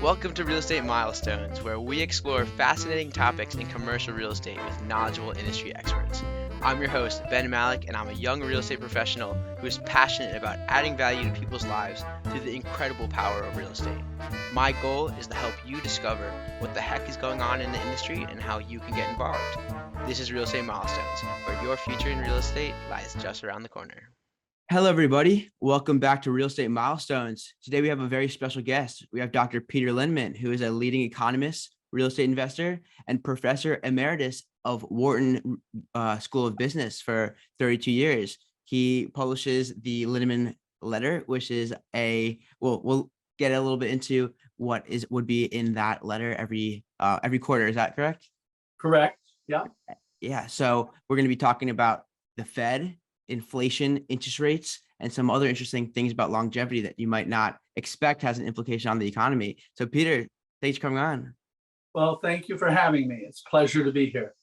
Welcome to Real Estate Milestones, where we explore fascinating topics in commercial real estate with knowledgeable industry experts. I'm your host, Ben Malik, and I'm a young real estate professional who is passionate about adding value to people's lives through the incredible power of real estate. My goal is to help you discover what the heck is going on in the industry and how you can get involved. This is Real Estate Milestones, where your future in real estate lies just around the corner. Hello, everybody. Welcome back to Real Estate Milestones. Today, we have a very special guest. We have Dr. Peter Linneman, who is a leading economist, real estate investor, and Professor Emeritus of Wharton School of Business for 32 years. He publishes the Linneman Letter, which is we'll get a little bit into what would be in that letter every quarter. Is that correct? Correct. Yeah. Yeah. So we're going to be talking about the Fed, inflation, interest rates, and some other interesting things about longevity that you might not expect has an implication on the economy. So Peter, thanks for coming on. Well, thank you for having me. It's a pleasure to be here.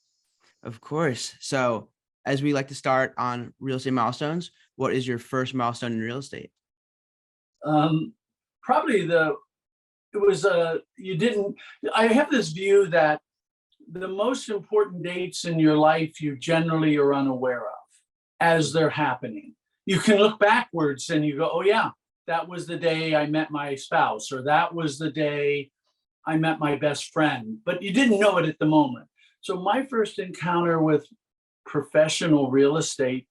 Of course. So as we like to start on real estate milestones, what is your first milestone in real estate? I have this view that the most important dates in your life you generally are unaware of as they're happening. You can look backwards and you go, oh yeah, that was the day I met my spouse, or that was the day I met my best friend, but you didn't know it at the moment. So my first encounter with professional real estate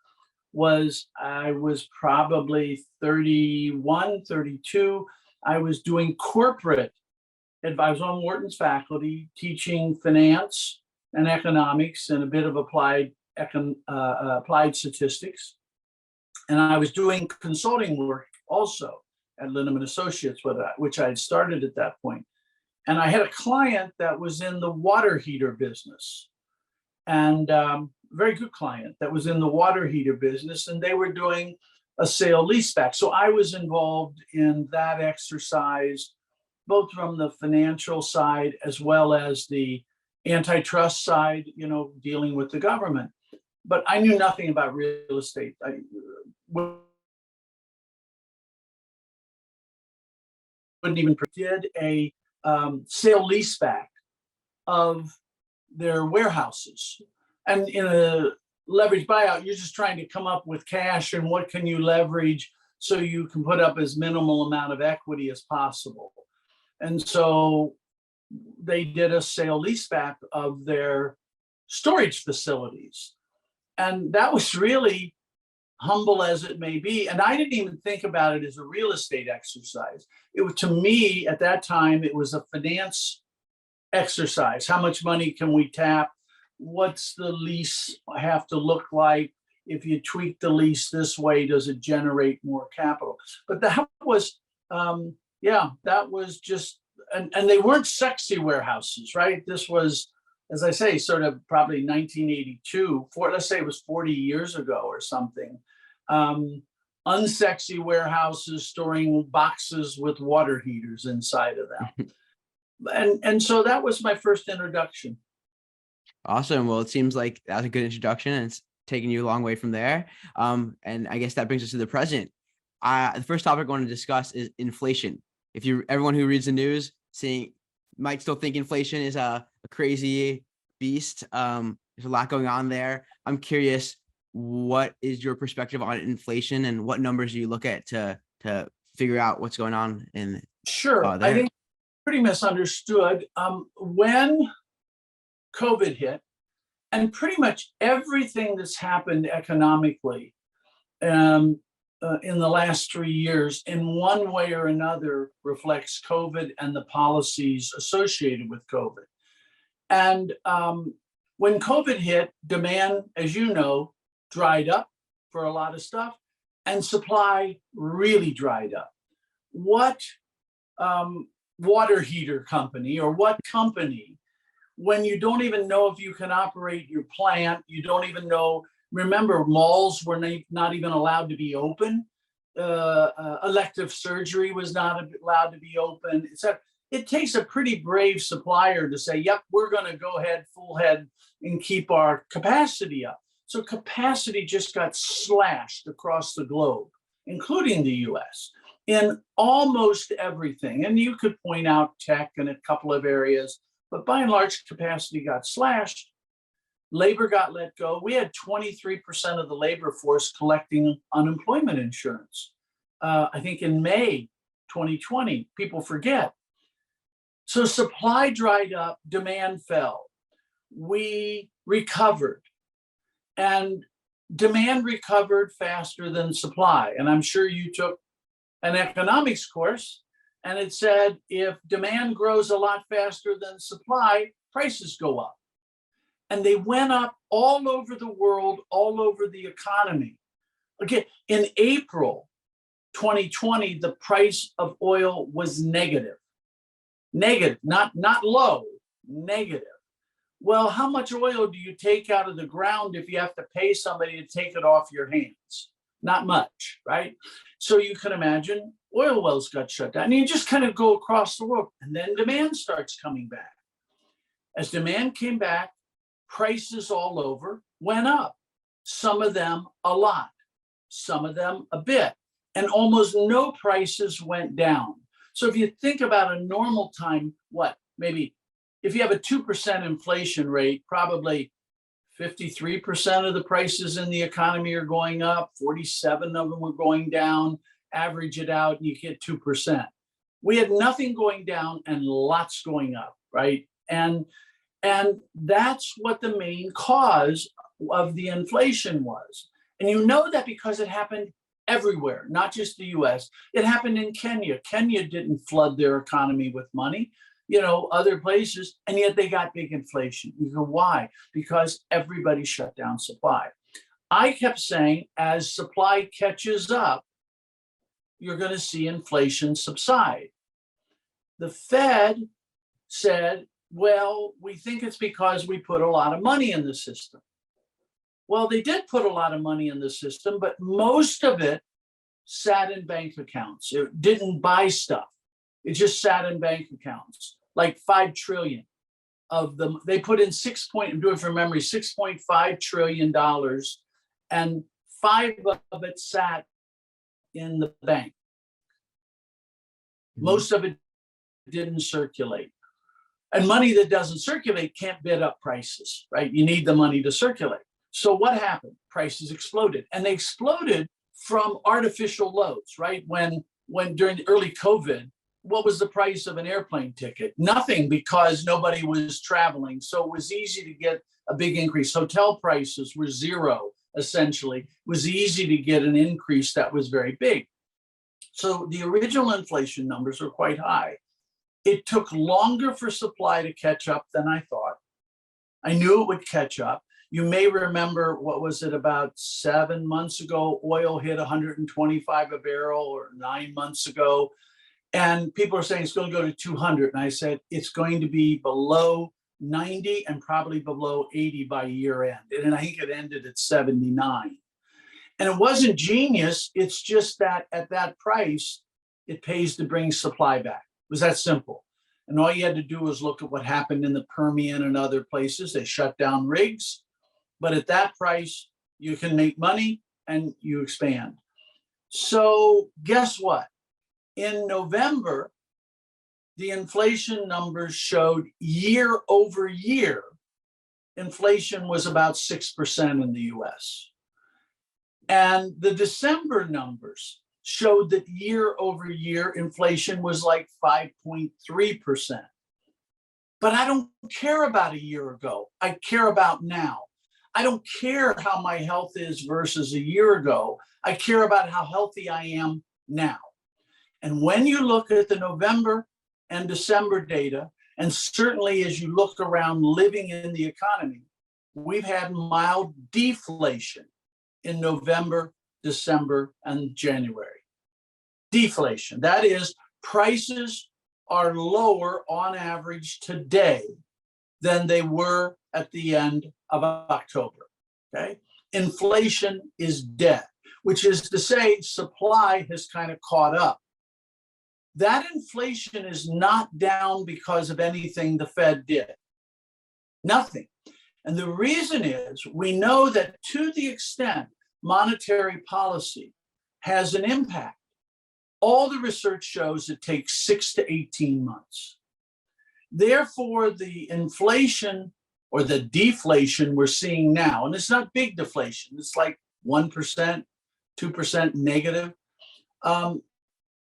I was probably 31, 32. I was doing corporate advice. I was on Wharton's faculty teaching finance and economics and a bit of applied statistics. And I was doing consulting work also at Linneman Associates, which I had started at that point. And I had a client that was in the water heater business, and very good client that was in the water heater business, and they were doing a sale leaseback. So I was involved in that exercise, both from the financial side as well as the antitrust side, dealing with the government. But I knew nothing about real estate. I wouldn't even did a sale leaseback of their warehouses. And in a leveraged buyout, you're just trying to come up with cash and what can you leverage so you can put up as minimal amount of equity as possible. And so they did a sale leaseback of their storage facilities. And that was really, humble as it may be, and I didn't even think about it as a real estate exercise. It was, to me, at that time, it was a finance exercise. How much money can we tap? What's the lease have to look like? If you tweak the lease this way, does it generate more capital? But that was, that was just, and they weren't sexy warehouses, right? This was, as I say, sort of probably 1982, let's say it was 40 years ago or something. Unsexy warehouses storing boxes with water heaters inside of them. and so that was my first introduction. Awesome. Well, it seems like that was a good introduction, and it's taken you a long way from there. And I guess that brings us to the present. The first topic I want to discuss is inflation. Everyone who reads the news might still think inflation is a crazy beast. There's a lot going on there. I'm curious, what is your perspective on inflation, and what numbers do you look at to figure out what's going on in Sure. there? I think pretty misunderstood. When COVID hit, and pretty much everything that's happened economically in the last 3 years, in one way or another, reflects COVID and the policies associated with COVID. And when COVID hit, demand, as you know, dried up for a lot of stuff, and supply really dried up. What water heater company, or what company, when you don't even know if you can operate your plant, you don't even know, remember, malls were not even allowed to be open. Elective surgery was not allowed to be open. It takes a pretty brave supplier to say, yep, we're going to go ahead full head and keep our capacity up. So capacity just got slashed across the globe, including the US. in almost everything. And you could point out tech in a couple of areas, but by and large, capacity got slashed. Labor got let go. We had 23% of the labor force collecting unemployment insurance. I think in May 2020, people forget. So supply dried up, demand fell. We recovered, and demand recovered faster than supply. And I'm sure you took an economics course, and it said if demand grows a lot faster than supply, prices go up. And they went up all over the world, all over the economy. Again, in April 2020, the price of oil was negative. Negative, not low, negative. Well, how much oil do you take out of the ground if you have to pay somebody to take it off your hands? Not much, right? So you can imagine oil wells got shut down. And you just kind of go across the world, and then demand starts coming back. As demand came back, prices all over went up. Some of them a lot, some of them a bit, and almost no prices went down. So if you think about a normal time, maybe if you have a 2% inflation rate, probably 53% of the prices in the economy are going up, 47 of them are going down, average it out, and you get 2%. We had nothing going down and lots going up, right? And that's what the main cause of the inflation was. And you know that because it happened everywhere, not just the US. It happened in Kenya. Kenya didn't flood their economy with money, other places, and yet they got big inflation. You go, why? Because everybody shut down supply. I kept saying, as supply catches up, you're going to see inflation subside. The Fed said, well, we think it's because we put a lot of money in the system. Well, they did put a lot of money in the system, but most of it sat in bank accounts. It didn't buy stuff. It just sat in bank accounts, like 5 trillion of them. They put in I'm doing it from memory, $6.5 trillion, and 5 of it sat in the bank. Most of it didn't circulate. And money that doesn't circulate can't bid up prices, right? You need the money to circulate. So what happened? Prices exploded, and they exploded from artificial lows, right? When during the early COVID, what was the price of an airplane ticket? Nothing, because nobody was traveling. So it was easy to get a big increase. Hotel prices were zero, essentially. It was easy to get an increase that was very big. So the original inflation numbers were quite high. It took longer for supply to catch up than I thought. I knew it would catch up. You may remember, about 7 months ago, oil hit 125 a barrel, or 9 months ago. And people are saying it's going to go to 200. And I said, it's going to be below 90 and probably below 80 by year end. And I think it ended at 79. And it wasn't genius. It's just that at that price, it pays to bring supply back. It was that simple. And all you had to do was look at what happened in the Permian and other places. They shut down rigs. But at that price, you can make money and you expand. So guess what? In November, the inflation numbers showed year over year, inflation was about 6% in the US. And the December numbers showed that year over year, inflation was like 5.3%. But I don't care about a year ago. I care about now. I don't care how my health is versus a year ago. I care about how healthy I am now. And when you look at the November and December data, and certainly as you look around living in the economy, we've had mild deflation in November, December, and January. Deflation, that is, prices are lower on average today than they were at the end of October, okay? Inflation is dead, which is to say supply has kind of caught up. That inflation is not down because of anything the Fed did. Nothing. And the reason is we know that to the extent monetary policy has an impact, All the research shows it takes 6 to 18 months. Therefore, the inflation or the deflation we're seeing now, and it's not big deflation, it's like 1%, 2% negative.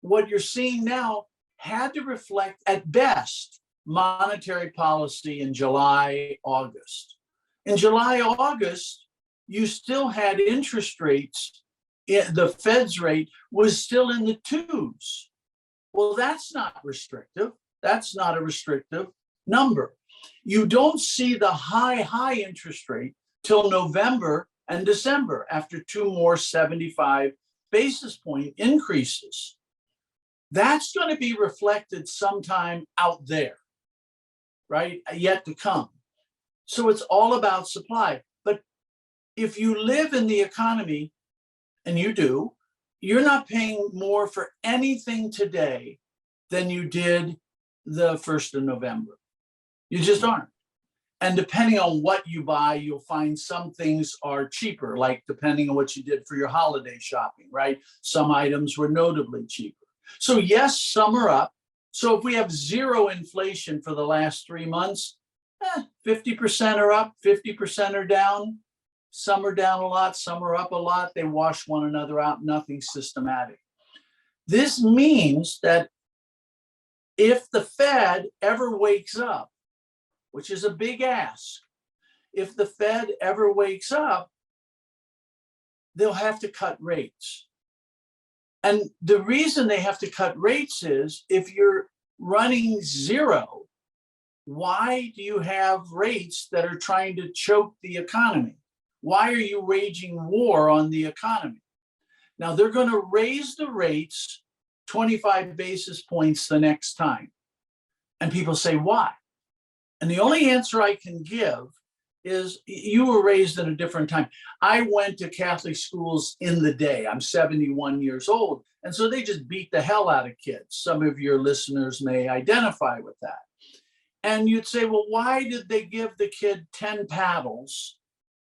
What you're seeing now had to reflect at best monetary policy in July, August. In July, August, you still had interest rates. The Fed's rate was still in the twos. Well, that's not restrictive. That's not a restrictive number. You don't see the high interest rate till November and December after two more 75 basis point increases. That's going to be reflected sometime out there, right? Yet to come. So it's all about supply. But if you live in the economy, and you do, you're not paying more for anything today than you did the 1st of November. You just aren't. And depending on what you buy, you'll find some things are cheaper, like depending on what you did for your holiday shopping, right? Some items were notably cheaper. So yes, some are up. So if we have zero inflation for the last 3 months, 50% are up, 50% are down. Some are down a lot, some are up a lot. They wash one another out, nothing systematic. This means that if the Fed ever wakes up, which is a big ask, if the Fed ever wakes up, they'll have to cut rates. And the reason they have to cut rates is if you're running zero, why do you have rates that are trying to choke the economy? Why are you waging war on the economy? Now, they're going to raise the rates 25 basis points the next time. And people say, why? And the only answer I can give is you were raised at a different time. I went to Catholic schools in the day. I'm 71 years old. And so they just beat the hell out of kids. Some of your listeners may identify with that. And you'd say, well, why did they give the kid 10 paddles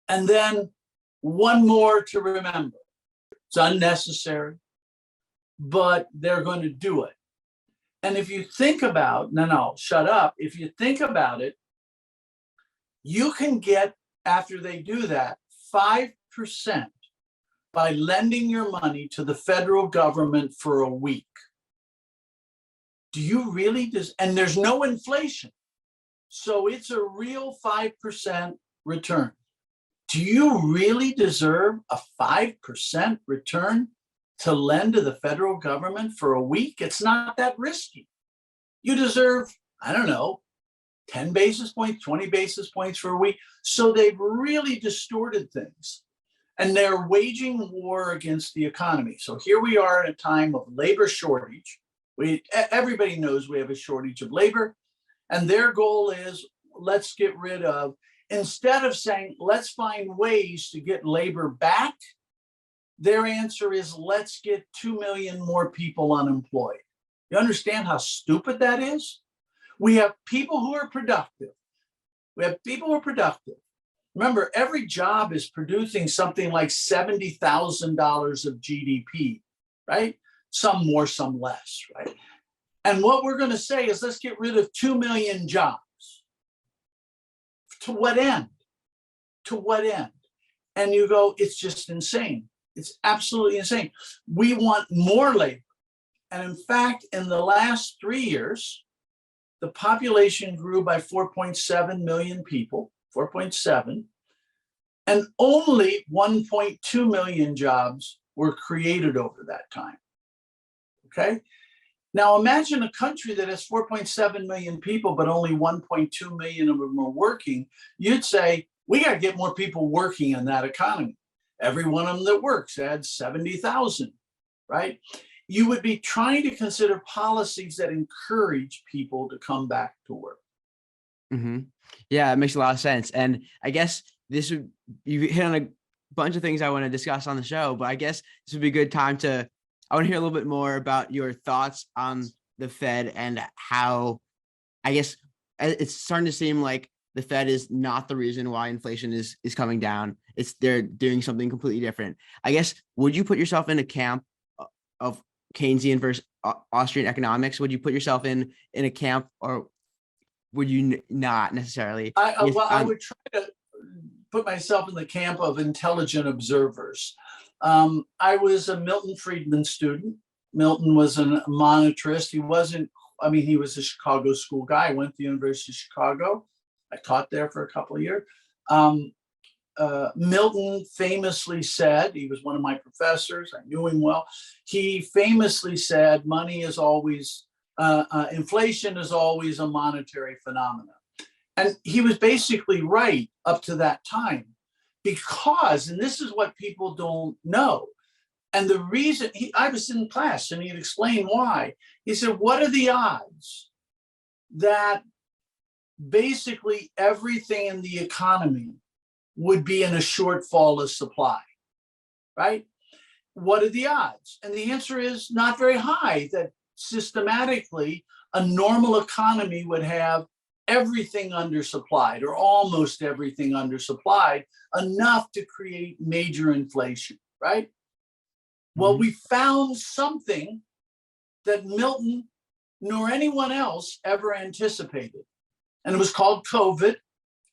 and then one more to remember? It's unnecessary, but they're going to do it. And if you think about, no, shut up. If you think about it, you can get, after they do that, 5% by lending your money to the federal government for a week. Do you really? And there's no inflation. So it's a real 5% return. Do you really deserve a 5% return to lend to the federal government for a week? It's not that risky. You deserve, I don't know, 10 basis points, 20 basis points for a week. So they've really distorted things. And they're waging war against the economy. So here we are in a time of labor shortage. Everybody knows we have a shortage of labor. And their goal is, let's get rid of, instead of saying, let's find ways to get labor back, their answer is, let's get 2 million more people unemployed. You understand how stupid that is? We have people who are productive. Remember, every job is producing something like $70,000 of GDP, right? Some more, some less, right? And what we're going to say is, let's get rid of 2 million jobs. To what end? To what end? And you go, it's just insane. It's absolutely insane. We want more labor. And in fact, in the last 3 years, the population grew by 4.7 million people, 4.7, and only 1.2 million jobs were created over that time. Okay? Now imagine a country that has 4.7 million people, but only 1.2 million of them are working. You'd say, we got to get more people working in that economy. Every one of them that works adds 70,000, right? You would be trying to consider policies that encourage people to come back to work. Mm-hmm. Yeah, it makes a lot of sense. And I guess you hit on a bunch of things I want to discuss on the show, but I guess this would be a good time I want to hear a little bit more about your thoughts on the Fed and how, I guess, it's starting to seem like the Fed is not the reason why inflation is coming down. They're doing something completely different. I guess, would you put yourself in a camp of Keynesian versus Austrian economics? Would you put yourself in a camp, or would you not necessarily? I would try to put myself in the camp of intelligent observers. I was a Milton Friedman student. Milton was a monetarist. He wasn't, I mean, he was a Chicago school guy. I went to the University of Chicago. I taught there for a couple of years. Milton famously said, he was one of my professors, I knew him well. He famously said, money is always, inflation is always a monetary phenomenon. And he was basically right up to that time, because, and this is what people don't know, and the reason, I was in class and he'd explain why. He said, what are the odds that basically everything in the economy would be in a shortfall of supply, right? What are the odds? And the answer is not very high, that systematically a normal economy would have everything undersupplied, or almost everything undersupplied, enough to create major inflation, right? Mm-hmm. Well, we found something that Milton nor anyone else ever anticipated, and it was called COVID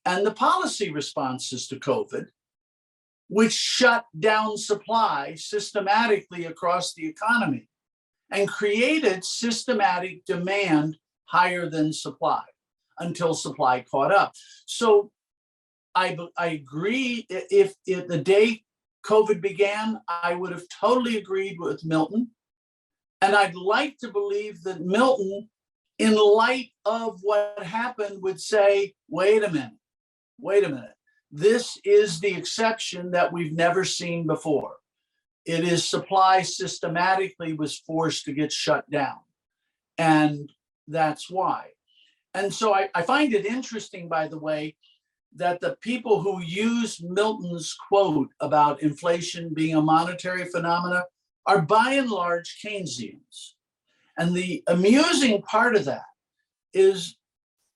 and the policy responses to COVID, which shut down supply systematically across the economy and created systematic demand higher than supply until supply caught up. So I agree, if the day COVID began, I would have totally agreed with Milton. And I'd like to believe that Milton, in light of what happened, would say, wait a minute. This is the exception that we've never seen before. It is supply systematically was forced to get shut down. And that's why. And so I find it interesting, by the way, that the people who use Milton's quote about inflation being a monetary phenomena are by and large Keynesians. And the amusing part of that is,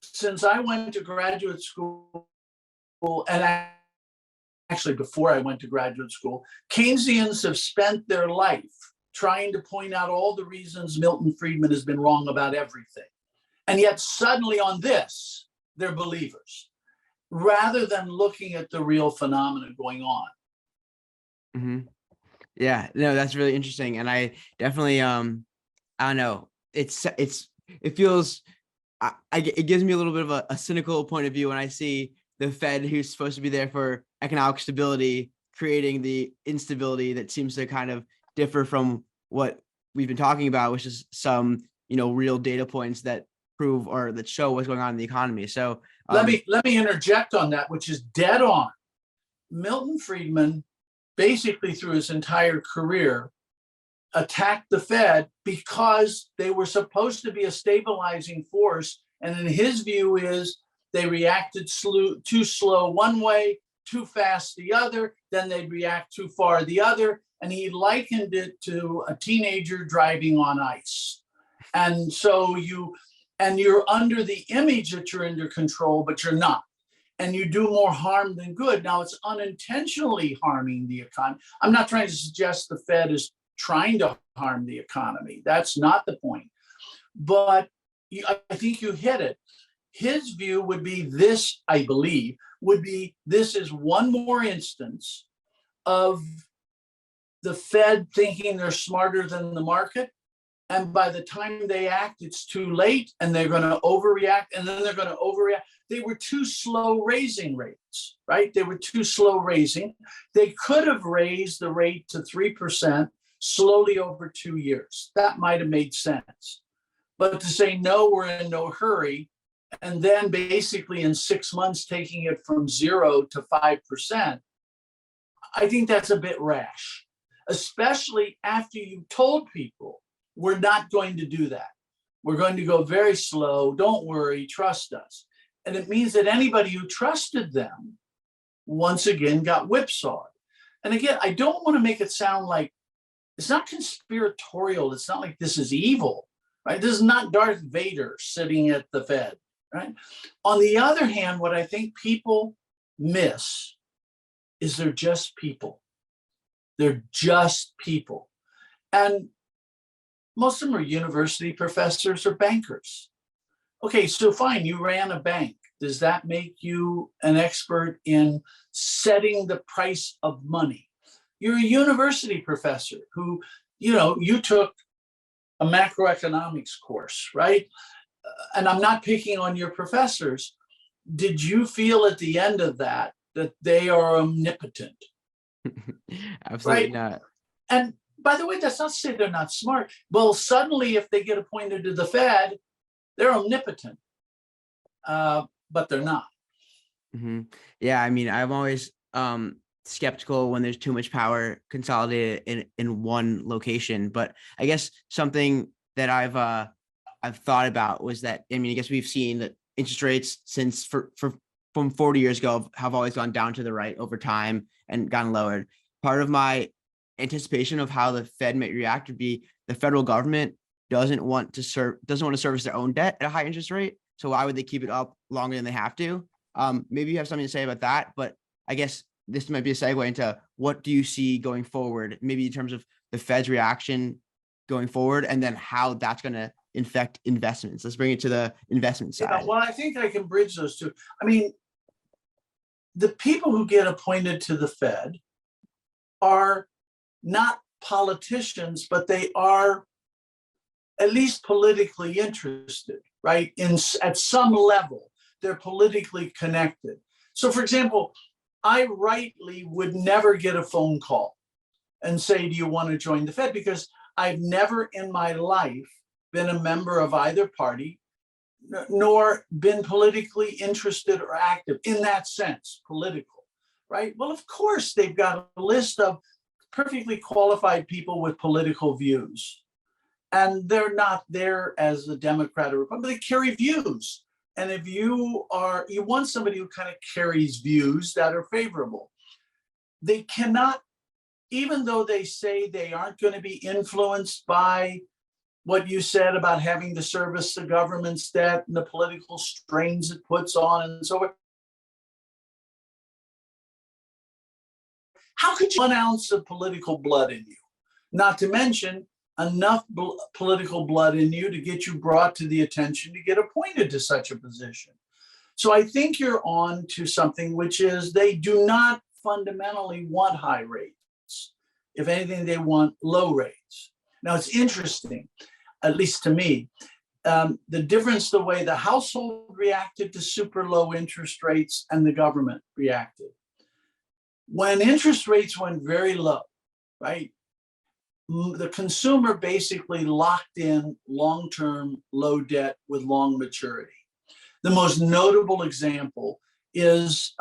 since I went to graduate school, and actually before I went to graduate school, Keynesians have spent their life trying to point out all the reasons Milton Friedman has been wrong about everything. And yet suddenly on this, they're believers, rather than looking at the real phenomena going on. Mm-hmm. Yeah, no, that's really interesting. And I definitely, I don't know, it feels, it gives me a little bit of a cynical point of view when I see the Fed, who's supposed to be there for economic stability, creating the instability that seems to kind of differ from what we've been talking about, which is some, real data points that prove or that show what's going on in the economy. So let me interject on that, which is dead on. Milton Friedman, basically through his entire career, attacked the Fed because they were supposed to be a stabilizing force. And in his view is they reacted too slow one way, too fast the other, then they'd react too far the other. And he likened it to a teenager driving on ice. And so you're under the image that you're under control, but you're not. And you do more harm than good. Now, it's unintentionally harming the economy. I'm not trying to suggest the Fed is trying to harm the economy. That's not the point. But I think you hit it. His view would be this, I believe, this is one more instance of the Fed thinking they're smarter than the market. And by the time they act, it's too late, and they're going to overreact, and then they're going to overreact. They were too slow raising rates, right? They were too slow raising. They could have raised the rate to 3% slowly over 2 years. That might have made sense. But to say, no, we're in no hurry, and then basically in 6 months taking it from 0 to 5%, I think that's a bit rash, especially after you told people, we're not going to do that. We're going to go very slow. Don't worry, trust us. And it means that anybody who trusted them, once again, got whipsawed. And again, I don't want to make it sound like it's not conspiratorial. It's not like this is evil, right? This is not Darth Vader sitting at the Fed, right? On the other hand, what I think people miss is they're just people. They're just people. And Most of them are university professors or bankers. Okay, so fine, you ran a bank. Does that make you an expert in setting the price of money? You're a university professor who, you took a macroeconomics course, right? And I'm not picking on your professors. Did you feel at the end of that they are omnipotent? Absolutely Right? not. And by the way, that's not to say they're not smart. Well, suddenly, if they get appointed to the Fed, they're omnipotent, but they're not. Mm-hmm. Yeah, I mean, I'm always skeptical when there's too much power consolidated in one location. But I guess something that I've thought about was that, I mean, I guess we've seen that interest rates since from 40 years ago have always gone down to the right over time and gotten lowered. Part of my anticipation of how the Fed might react would be the federal government doesn't want to service their own debt at a high interest rate. So why would they keep it up longer than they have to? Maybe you have something to say about that, but I guess this might be a segue into what do you see going forward, maybe in terms of the Fed's reaction going forward, and then how that's going to infect investments. Let's bring it to the investment side. Well, I think I can bridge those two. I mean, the people who get appointed to the Fed are not politicians, but they are at least politically interested, right? At some level, they're politically connected. So, for example, I rightly would never get a phone call and say, do you want to join the Fed? Because I've never in my life been a member of either party, nor been politically interested or active in that sense, political, right? Well, of course, they've got a list of perfectly qualified people with political views. And they're not there as a Democrat or Republican, they carry views. And if you want somebody who kind of carries views that are favorable. They cannot, even though they say they aren't going to be influenced by what you said about having to service the government's debt and the political strains it puts on and so forth. How could you 1 ounce of political blood in you? Not to mention enough political blood in you to get you brought to the attention to get appointed to such a position. So I think you're on to something, which is they do not fundamentally want high rates. If anything, they want low rates. Now, it's interesting, at least to me, the difference, the way the household reacted to super low interest rates and the government reacted. When interest rates went very low, right, the consumer basically locked in long-term low debt with long maturity. The most notable example is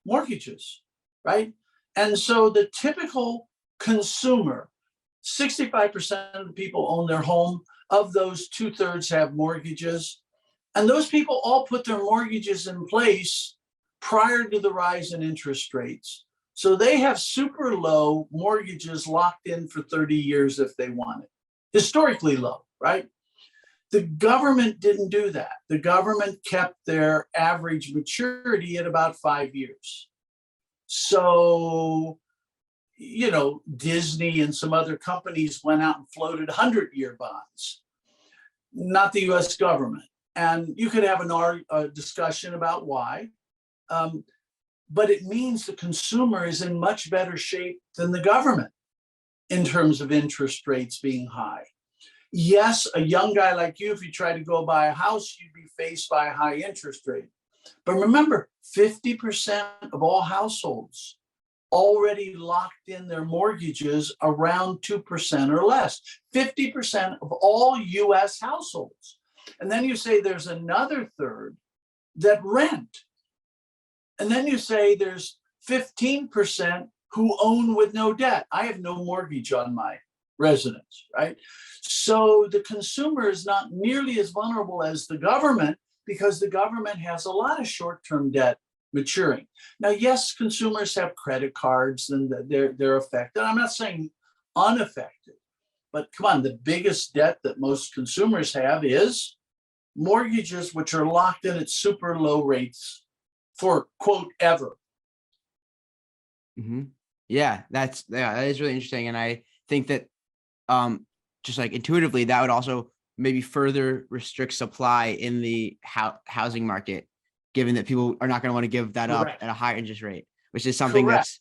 mortgages, right? And so the typical consumer, 65% of the people own their home. Of those, 2/3 have mortgages. And those people all put their mortgages in place prior to the rise in interest rates. So they have super low mortgages locked in for 30 years if they want it. Historically low, right? The government didn't do that. The government kept their average maturity at about 5 years. So, Disney and some other companies went out and floated 100-year bonds, not the US government. And you could have a discussion about why. But it means the consumer is in much better shape than the government in terms of interest rates being high. Yes, a young guy like you, if you try to go buy a house, you'd be faced by a high interest rate. But remember, 50% of all households already locked in their mortgages around 2% or less. 50% of all US households. And then you say there's another third that rent. And then you say there's 15% who own with no debt. I have no mortgage on my residence, right? So the consumer is not nearly as vulnerable as the government because the government has a lot of short-term debt maturing. Now, yes, consumers have credit cards and they're affected. I'm not saying unaffected, but come on, the biggest debt that most consumers have is mortgages, which are locked in at super low rates for quote ever. Mm-hmm. Yeah, that is really interesting, and I think that just like intuitively, that would also maybe further restrict supply in the housing market, given that people are not going to want to give that up Correct. at a higher interest rate, which is something Correct. that's,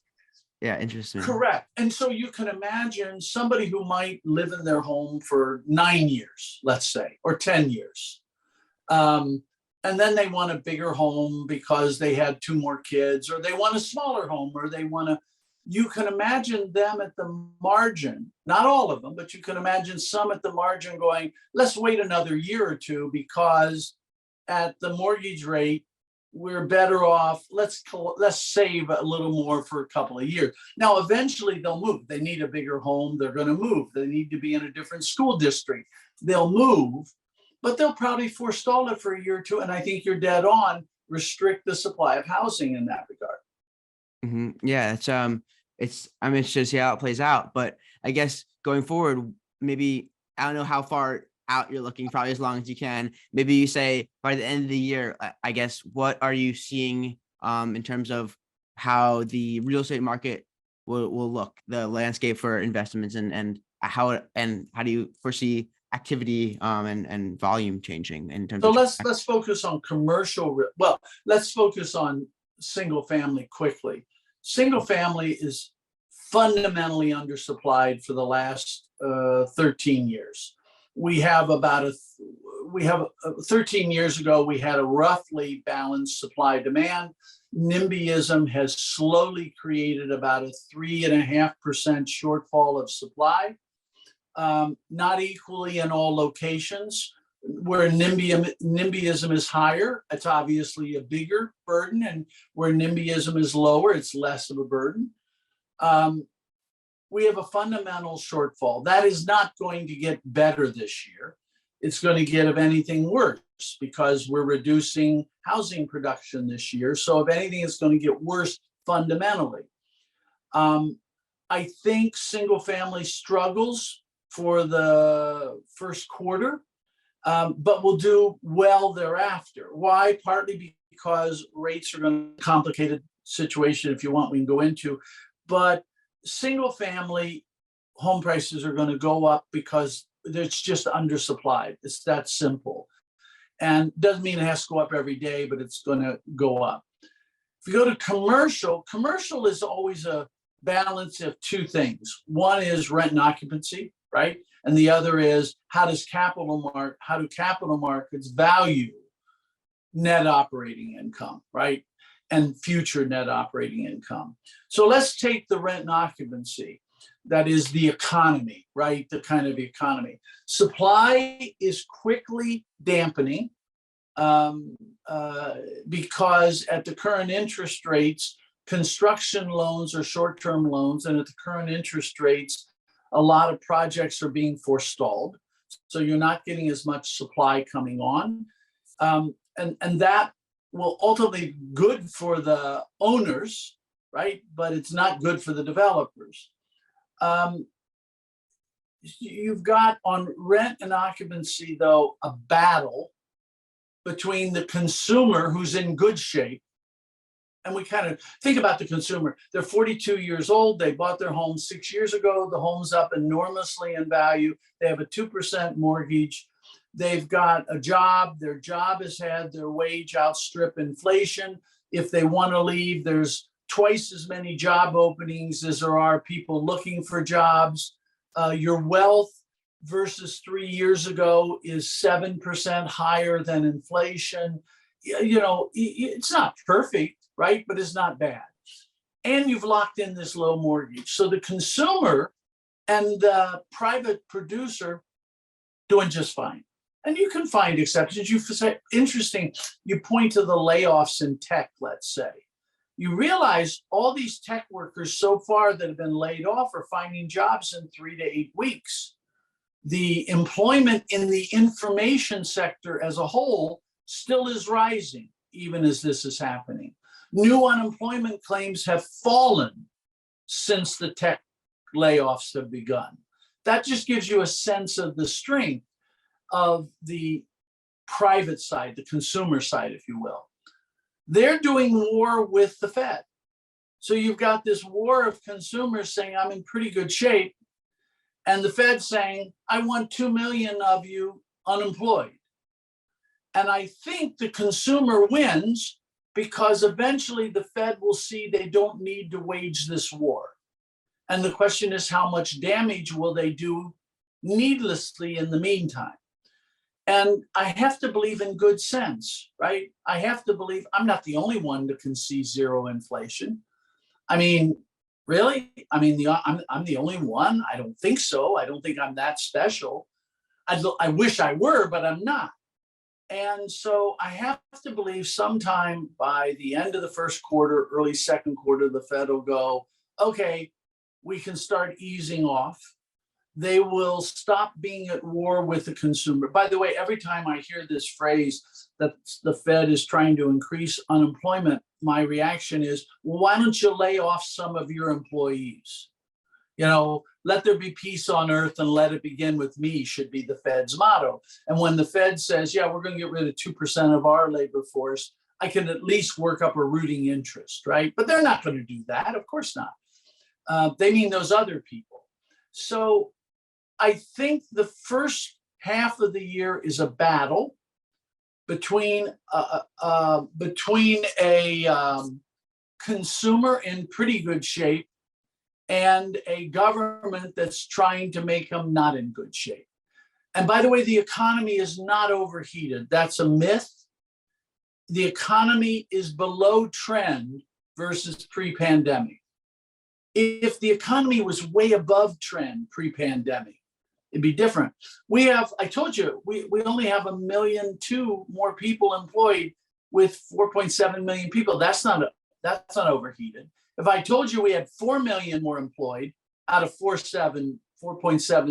yeah, interesting. Correct. And so you can imagine somebody who might live in their home for 9 years, let's say, or 10 years. And then they want a bigger home because they had 2 more kids, or they want a smaller home, or they want to, you can imagine them at the margin, not all of them, but you can imagine some at the margin going, let's wait another year or two because at the mortgage rate, we're better off. Let's save a little more for a couple of years. Now, eventually they'll move. They need a bigger home. They're going to move. They need to be in a different school district. They'll move, but they'll probably forestall it for a year or two. And I think you're dead on, restrict the supply of housing in that regard. Yeah, I'm interested to see how it plays out, but I guess going forward, maybe, I don't know how far out you're looking, probably as long as you can. Maybe you say by the end of the year, I guess, what are you seeing in terms of how the real estate market will look, the landscape for investments, and how do you foresee activity and volume changing in terms So of let's focus on commercial. Well, let's focus on single family quickly. Single family is fundamentally undersupplied for the last 13 years. We have 13 years ago, we had a roughly balanced supply demand. NIMBYism has slowly created about a 3.5% shortfall of supply, not equally in all locations. Where NIMBYism is higher, it's obviously a bigger burden, and where NIMBYism is lower, it's less of a burden. We have a fundamental shortfall. That is not going to get better this year. It's going to get, if anything, worse because we're reducing housing production this year. So if anything, it's going to get worse fundamentally. I think single family struggles for the first quarter, but will do well thereafter. Why? Partly because rates are going to complicated situation. If you want, we can go into, but single family home prices are going to go up because it's just undersupplied. It's that simple. And doesn't mean it has to go up every day, but it's going to go up. If you go to commercial is always a balance of 2 things. One is rent and occupancy, right? And the other is how do capital markets value net operating income, right? And future net operating income. So let's take the rent and occupancy. That is the economy, right? The kind of economy. Supply is quickly dampening because at the current interest rates, construction loans are short-term loans, and at the current interest rates, a lot of projects are being forestalled. So you're not getting as much supply coming on. And that will ultimately be good for the owners, right? But it's not good for the developers. You've got on rent and occupancy, though, a battle between the consumer who's in good shape. And we kind of think about the consumer. They're 42 years old. They bought their home 6 years ago. The home's up enormously in value. They have a 2% mortgage. They've got a job. Their job has had their wage outstrip inflation. If they want to leave, there's twice as many job openings as there are people looking for jobs. Your wealth versus 3 years ago is 7% higher than inflation. You know, it's not perfect, right? But it's not bad. And you've locked in this low mortgage. So the consumer and the private producer doing just fine. And you can find exceptions. You say, interesting, you point to the layoffs in tech, let's say. You realize all these tech workers so far that have been laid off are finding jobs in 3 to 8 weeks. The employment in the information sector as a whole still is rising, even as this is happening. New unemployment claims have fallen since the tech layoffs have begun. That just gives you a sense of the strength of the private side, the consumer side, if you will. They're doing war with the Fed. So you've got this war of consumers saying, I'm in pretty good shape. And the Fed saying, I want 2 million of you unemployed. And I think the consumer wins because eventually the Fed will see they don't need to wage this war. And the question is, how much damage will they do needlessly in the meantime? And I have to believe in good sense, right? I have to believe I'm not the only one that can see zero inflation. I mean, really? I mean, I'm the only one? I don't think so. I don't think I'm that special. I wish I were, but I'm not. And so I have to believe sometime by the end of the first quarter, early second quarter, the Fed will go, okay, we can start easing off. They will stop being at war with the consumer. By the way, every time I hear this phrase that the Fed is trying to increase unemployment, my reaction is, well, why don't you lay off some of your employees? You know, let there be peace on earth and let it begin with me should be the Fed's motto. And when the Fed says, yeah, we're going to get rid of 2% of our labor force, I can at least work up a rooting interest, right? But they're not going to do that. Of course not. They mean those other people. So I think the first half of the year is a battle between a consumer in pretty good shape and a government that's trying to make them not in good shape. And by the way, the economy is not overheated. That's a myth. The economy is below trend versus pre-pandemic. If the economy was way above trend pre-pandemic, it'd be different. I told you, we only have 1.2 million more people employed with 4.7 million people. That's not overheated. If I told you we had 4 million more employed out of 4.7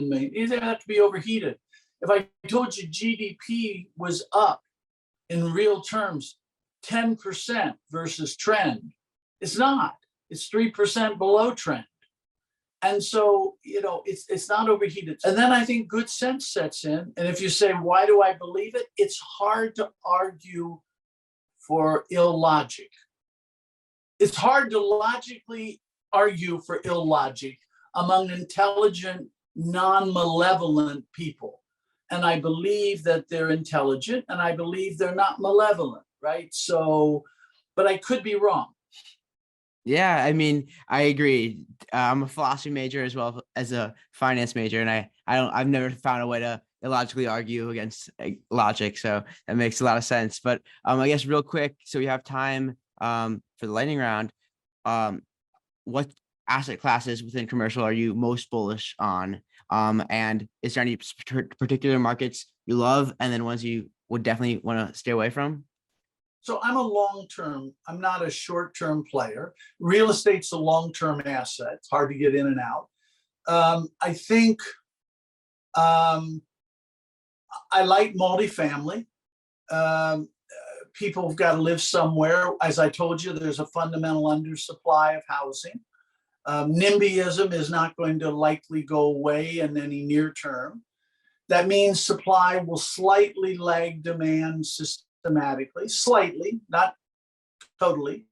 million, it doesn't have to be overheated. If I told you GDP was up in real terms 10% versus trend, it's not. It's 3% below trend. And so, it's not overheated. And then I think good sense sets in. And if you say, why do I believe it? It's hard to argue for illogic. It's hard to logically argue for illogic among intelligent, non-malevolent people. And I believe that they're intelligent and I believe they're not malevolent, right? So, but I could be wrong. Yeah, I mean, I agree. I'm a philosophy major as well as a finance major, and I've never found a way to illogically argue against logic. So that makes a lot of sense. But I guess real quick, so we have time for the lightning round. What asset classes within commercial are you most bullish on? And is there any particular markets you love, and then ones you would definitely want to stay away from? So I'm a long-term, I'm not a short-term player. Real estate's a long-term asset. It's hard to get in and out. I think I like multifamily. People have got to live somewhere. As I told you, there's a fundamental undersupply of housing. NIMBYism is not going to likely go away in any near term. That means supply will slightly lag demand systematically, slightly, not totally.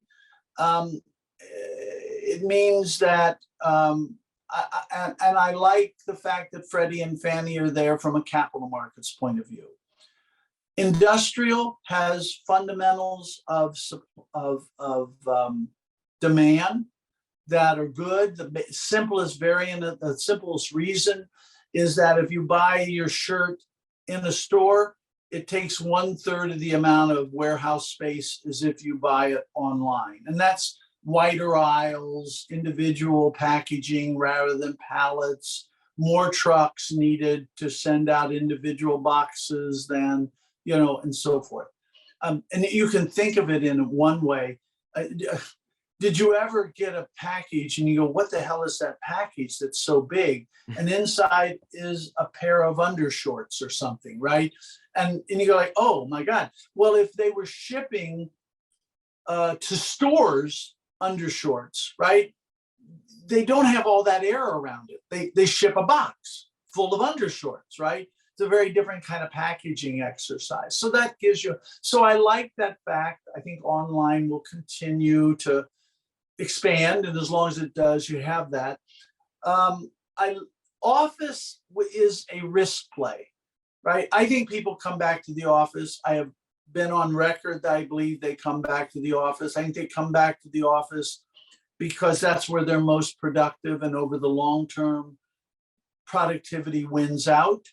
It means that, I like the fact that Freddie and Fannie are there from a capital markets point of view. Industrial has fundamentals of demand that are good. The simplest variant, the simplest reason is that if you buy your shirt in a store, it takes 1/3 of the amount of warehouse space as if you buy it online. And that's wider aisles, individual packaging rather than pallets, more trucks needed to send out individual boxes than, and so forth. And you can think of it in one way. Did you ever get a package and you go, what the hell is that package that's so big? And inside is a pair of undershorts or something, right? And you go like, oh my God. Well, if they were shipping to stores undershorts, right? They don't have all that air around it. They ship a box full of undershorts, right? It's a very different kind of packaging exercise. So that gives you, so I like that fact. I think online will continue to expand, and as long as it does, you have that. I office is a risk play, right? I think people come back to the office. I have been on record that I believe they come back to the office. I think they come back to the office because that's where they're most productive, and over the long term, productivity wins out.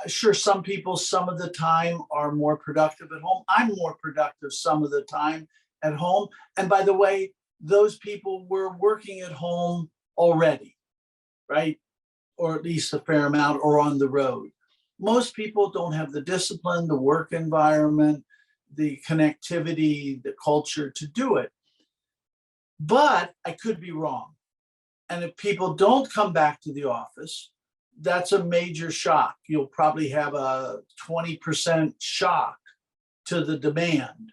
Sure, some people some of the time are more productive at home. I'm more productive some of the time at home. And by the way, those people were working at home already, right? Or at least a fair amount, or on the road. Most people don't have the discipline, the work environment, the connectivity, the culture to do it. But I could be wrong. And if people don't come back to the office, that's a major shock. You'll probably have a 20% shock to the demand,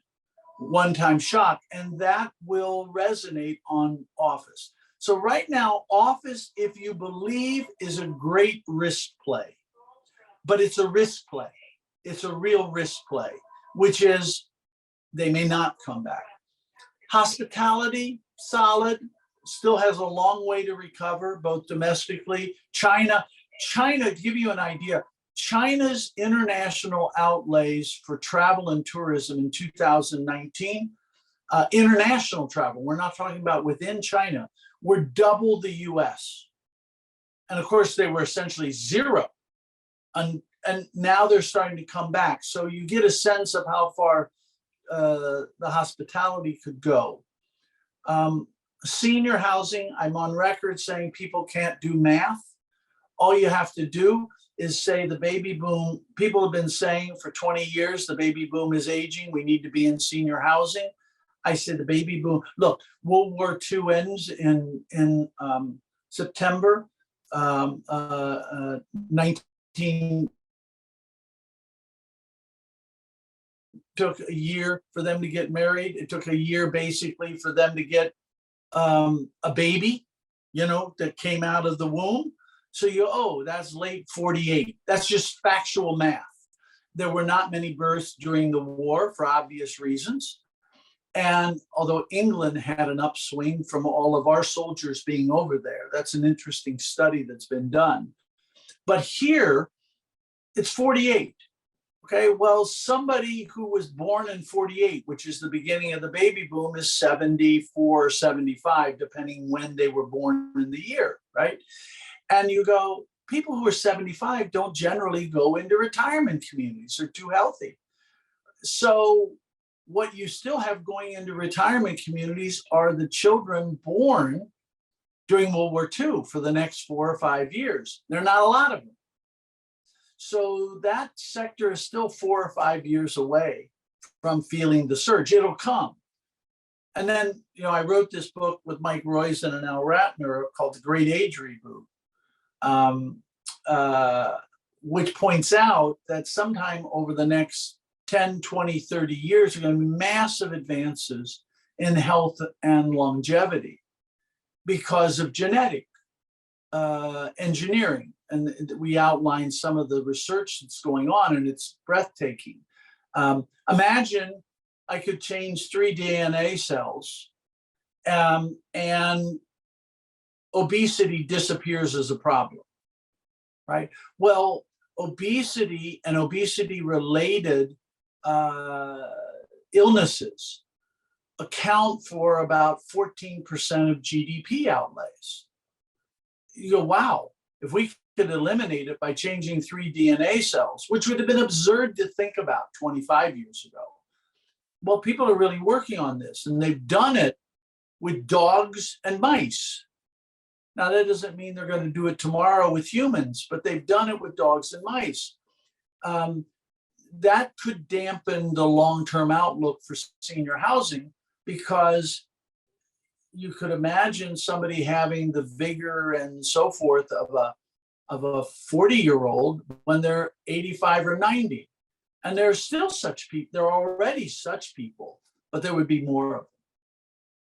one-time shock, and that will resonate on office. So right now, office, if you believe, is a great risk play, but it's a risk play. It's a real risk play, which is they may not come back. Hospitality, solid, still has a long way to recover, both domestically. China, to give you an idea, China's international outlays for travel and tourism in 2019, international travel, we're not talking about within China, were double the US. And of course, they were essentially zero. And now they're starting to come back. So you get a sense of how far the hospitality could go. Senior housing, I'm on record saying people can't do math. All you have to do is say the baby boom, people have been saying for 20 years, the baby boom is aging. We need to be in senior housing. I said the baby boom, look, World War II ends in September 19. Took a year for them to get married. It took a year basically for them to get a baby, that came out of the womb. So that's late 48. That's just factual math. There were not many births during the war for obvious reasons. And although England had an upswing from all of our soldiers being over there, that's an interesting study that's been done. But here, it's 48. Okay, well, somebody who was born in 48, which is the beginning of the baby boom, is 74, 75, depending when they were born in the year, right? And you go, people who are 75 don't generally go into retirement communities. They're too healthy. So what you still have going into retirement communities are the children born during World War II for the next 4 or 5 years. There are not a lot of them. So that sector is still 4 or 5 years away from feeling the surge. It'll come. And then, I wrote this book with Mike Roizen and Al Ratner called The Great Age Reboot, which points out that sometime over the next 10, 20, 30 years, are going to be massive advances in health and longevity because of genetic engineering. And we outlined some of the research that's going on, and it's breathtaking. Imagine I could change 3 DNA cells and obesity disappears as a problem, right? Well, obesity and obesity-related illnesses account for about 14% of GDP outlays. You go, wow, if we could eliminate it by changing 3 DNA cells, which would have been absurd to think about 25 years ago. Well, people are really working on this, and they've done it with dogs and mice. Now, that doesn't mean they're going to do it tomorrow with humans, but they've done it with dogs and mice. That could dampen the long-term outlook for senior housing, because you could imagine somebody having the vigor and so forth of a 40-year-old when they're 85 or 90. And there are still such people. There are already such people, but there would be more of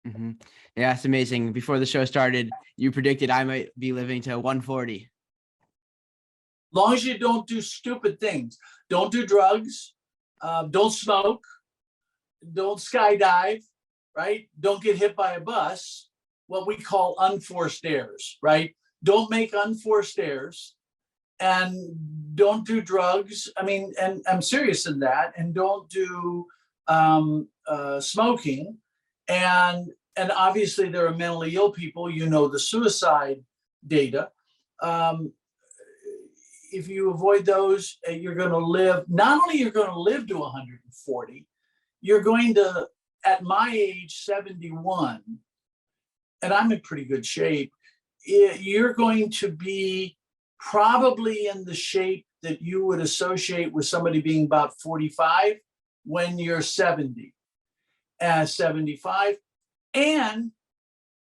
them. Mm-hmm. Yeah, it's amazing. Before the show started, you predicted I might be living to 140. As long as you don't do stupid things. Don't do drugs. Don't smoke. Don't skydive, right? Don't get hit by a bus. What we call unforced errors, right? don't make unforced errors, and don't do drugs. I mean, and I'm serious in that, and don't do smoking. And obviously there are mentally ill people, you know, the suicide data. If you avoid those, you're going to live, not only you're going to live to 140, you're going to, at my age, 71, and I'm in pretty good shape, you're going to be probably in the shape that you would associate with somebody being about 45 when you're 70, 75. And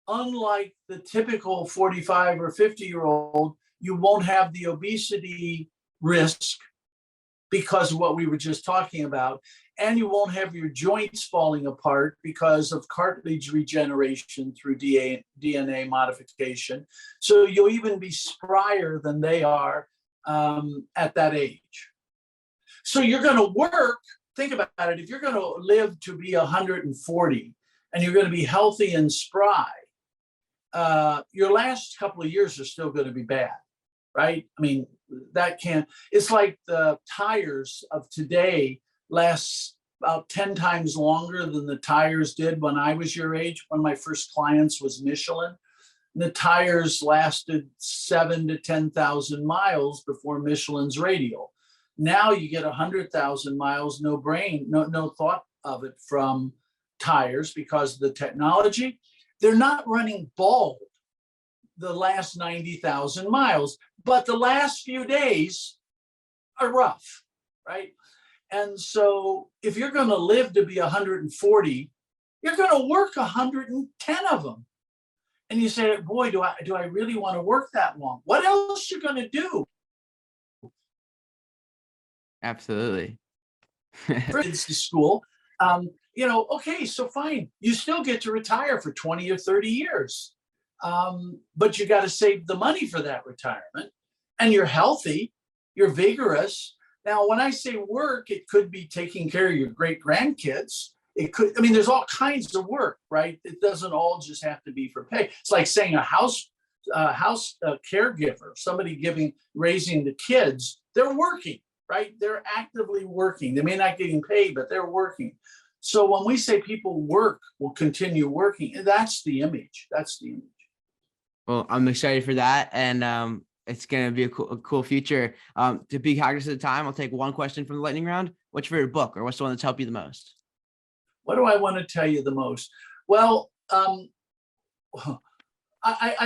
unlike the typical 45 or 50-year-old, you won't have the obesity risk because of what we were just talking about. And you won't have your joints falling apart because of cartilage regeneration through DNA modification. So you'll even be sprier than they are at that age. So you're going to work, think about it, if you're going to live to be 140 and you're going to be healthy and spry, your last couple of years are still going to be bad, right? I mean, that can't, it's like the tires of today last about 10 times longer than the tires did when I was your age. One of my first clients was Michelin. The tires lasted 7,000 to 10,000 miles before Michelin's radial. Now you get 100,000 miles, no thought of it from tires because of the technology. They're not running bald the last 90,000 miles, but the last few days are rough, right? And so if you're going to live to be 140, you're going to work 110 of them. And you say, boy, do I really want to work that long? What else you going to do? Absolutely. For kids to school, okay, so fine. You still get to retire for 20 or 30 years. But you got to save the money for that retirement. And you're healthy, you're vigorous. Now, when I say work, it could be taking care of your great grandkids. It could, I mean, there's all kinds of work, right? It doesn't all just have to be for pay. It's like saying a house caregiver, somebody raising the kids, they're working, right? They're actively working. They may not be getting paid, but they're working. So when we say people will continue working, that's the image. That's the image. Well, I'm excited for that. And it's going to be a cool future. To be cognizant of the time, I'll take one question from the lightning round. What's your favorite book, or what's the one that's helped you the most? What do I want to tell you the most? Well, I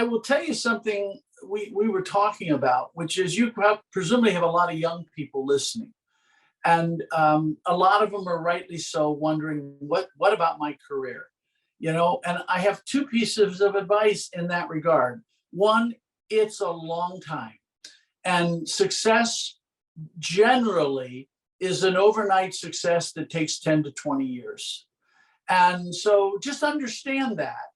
will tell you something we were talking about, which is you presumably have a lot of young people listening. And a lot of them are rightly so wondering, what about my career? And I have two pieces of advice in that regard. One, it's a long time. And success generally is an overnight success that takes 10 to 20 years. And so just understand that.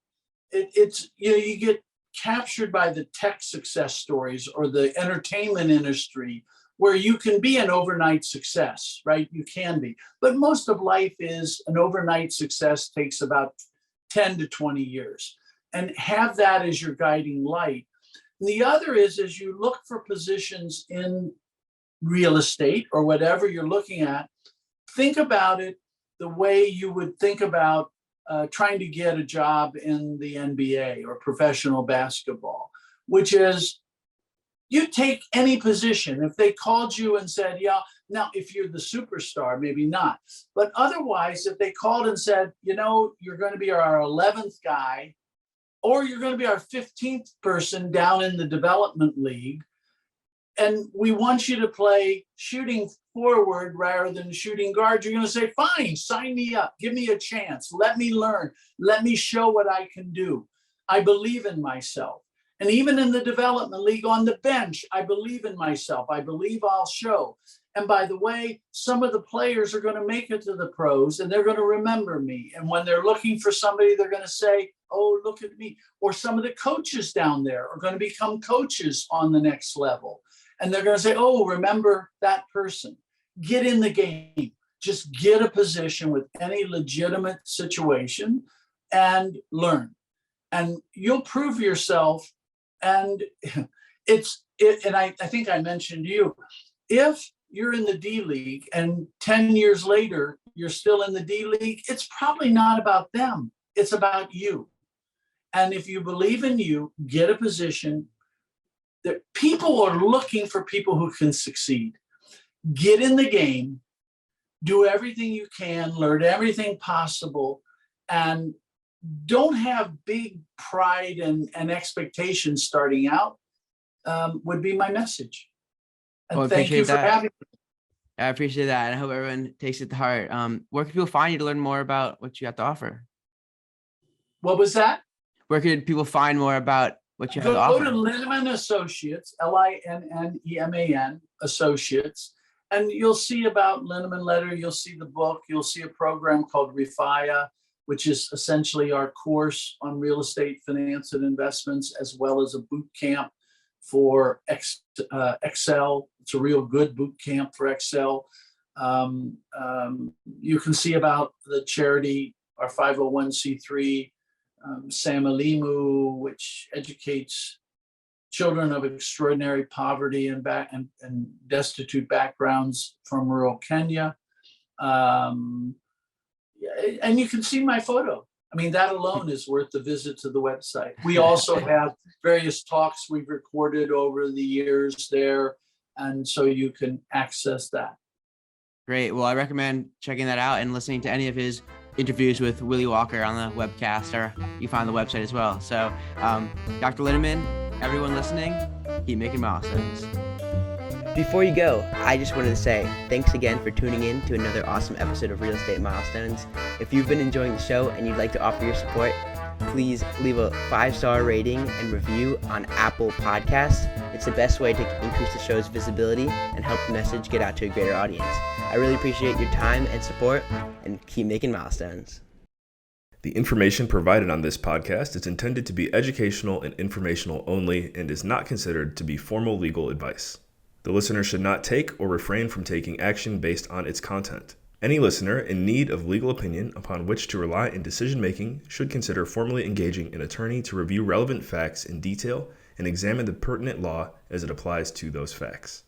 It's you get captured by the tech success stories or the entertainment industry where you can be an overnight success, right? You can be. But most of life is an overnight success, takes about 10 to 20 years. And have that as your guiding light. And the other is, as you look for positions in real estate or whatever you're looking at, think about it the way you would think about trying to get a job in the NBA or professional basketball, which is you take any position. If they called you and said, yeah, now if you're the superstar, maybe not. But otherwise, if they called and said, you're going to be our 11th guy, or you're going to be our 15th person down in the development league, and we want you to play shooting forward rather than shooting guard, you're going to say, fine, sign me up. Give me a chance. Let me learn. Let me show what I can do. I believe in myself. And even in the development league on the bench, I believe in myself. I believe I'll show. And by the way, some of the players are going to make it to the pros and they're going to remember me. And when they're looking for somebody, they're going to say, oh, look at me. Or some of the coaches down there are going to become coaches on the next level. And they're going to say, oh, remember that person. Get in the game. Just get a position with any legitimate situation and learn. And you'll prove yourself And I think I mentioned to you, if you're in the D League and 10 years later, you're still in the D League, it's probably not about them. It's about you. And if you believe in you, get a position. That people are looking for people who can succeed. Get in the game, do everything you can, learn everything possible, and don't have big pride and expectations starting out, would be my message. And Well, I thank you appreciate for that. having me. I appreciate that. And I hope everyone takes it to heart. Where can people find you to learn more about what you have to offer? What was that? Where could people find more about what you have to Go offer? to Linneman Associates, Linneman Associates, and you'll see about Linneman Letter. You'll see the book. You'll see a program called REFIA, which is essentially our course on real estate finance and investments, as well as a boot camp for Excel. It's a real good boot camp for Excel. You can see about the charity, our 501c3, Samalimu, which educates children of extraordinary poverty and destitute backgrounds from rural Kenya. And you can see my photo. I mean, that alone is worth the visit to the website. We also have various talks we've recorded over the years there, and so you can access that. Great. Well, I recommend checking that out and listening to any of his interviews with Willie Walker on the webcast, or you find the website as well. So, Dr. Linneman, everyone listening, keep making milestones. Before you go, I just wanted to say thanks again for tuning in to another awesome episode of Real Estate Milestones. If you've been enjoying the show and you'd like to offer your support, please leave a 5-star rating and review on Apple Podcasts. It's the best way to increase the show's visibility and help the message get out to a greater audience. I really appreciate your time and support, and keep making milestones. The information provided on this podcast is intended to be educational and informational only and is not considered to be formal legal advice. The listener should not take or refrain from taking action based on its content. Any listener in need of legal opinion upon which to rely in decision-making should consider formally engaging an attorney to review relevant facts in detail and examine the pertinent law as it applies to those facts.